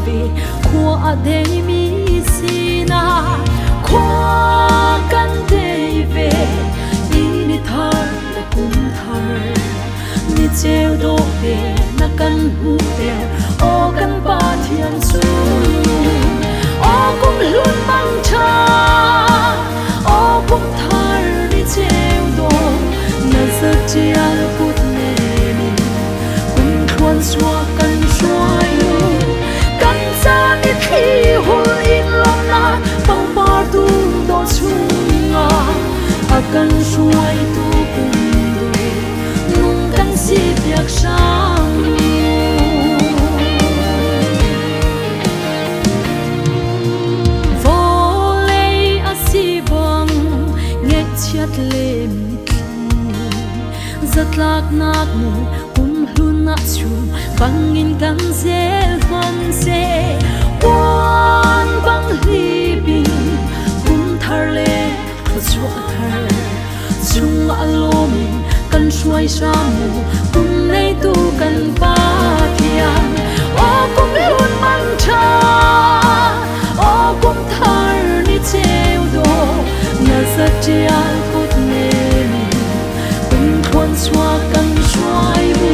vi khua a dei mi sina khua kan dei ve ini thar le kum thar ni cheu do ve na kan hu te o kan pa thian su o kum lun mang cha o kum thar ni cheu do na sa chia put ne ni kum thuan swa kan shwai nu kan sa ni thi hul in lom na pang par tu do chunga akan shwai tu kum du nung kan si piak sang chiat le mi zatlak nak mu hlun na chu bangin kan zel man se wan bang li bin thar le chwa thar chung alomi kan shwai sha mu nei tu kan pa thiam o kum lun man cha o kum thar ni cheu do na sa chia swa kan shwai bu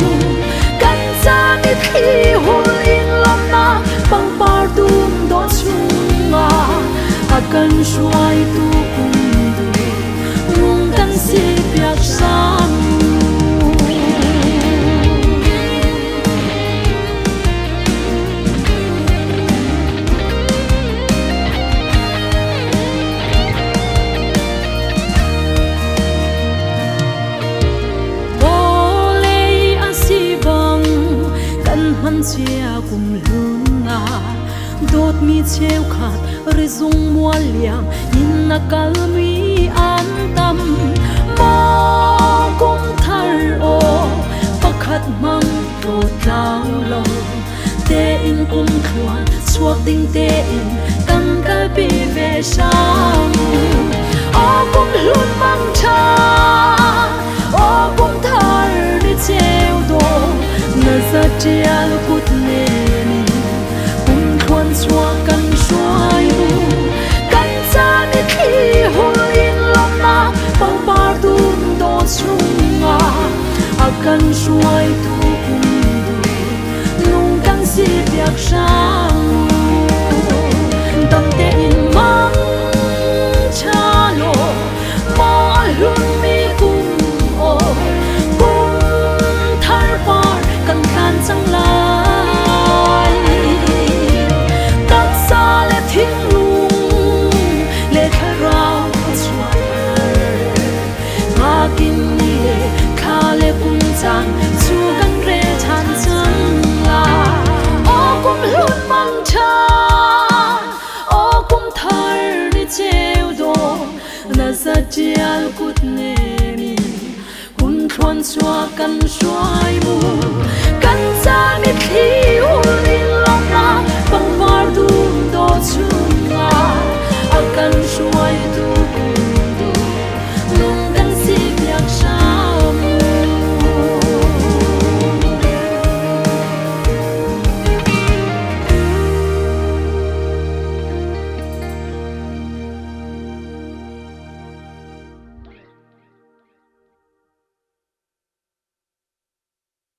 kan sa ni thi hul in lom na pang par dum do chunga akan shwai tu kum du nung kan si piak sam chia kum luna dot mi cheu khat ri zung mua liang in na kal mi an tam mo kum thar o pakhat mang to tlang lo te in kum khwan chuak ding te in kan kal pi ve sang o kum lun mang cha o kum thar ni cheu do na za chia kut ne ni kum khwan swa kan shwai bu kan sa ni thi hul in lom na pang par dum do chunga akan shwai tu kum du nung kan si piak sang dam te in mang cha lo ma lun mi kum o chẳng lại tất xa lệ thiên lung lệ khai rao xoay ngã kinh lệ khá lệ cung chẳng chua gắn rê than chẳng là ô cung luôn mang cha ô cung thar đi treo đồ na sa chial cút nê mi cung thuan xua căn xoay mù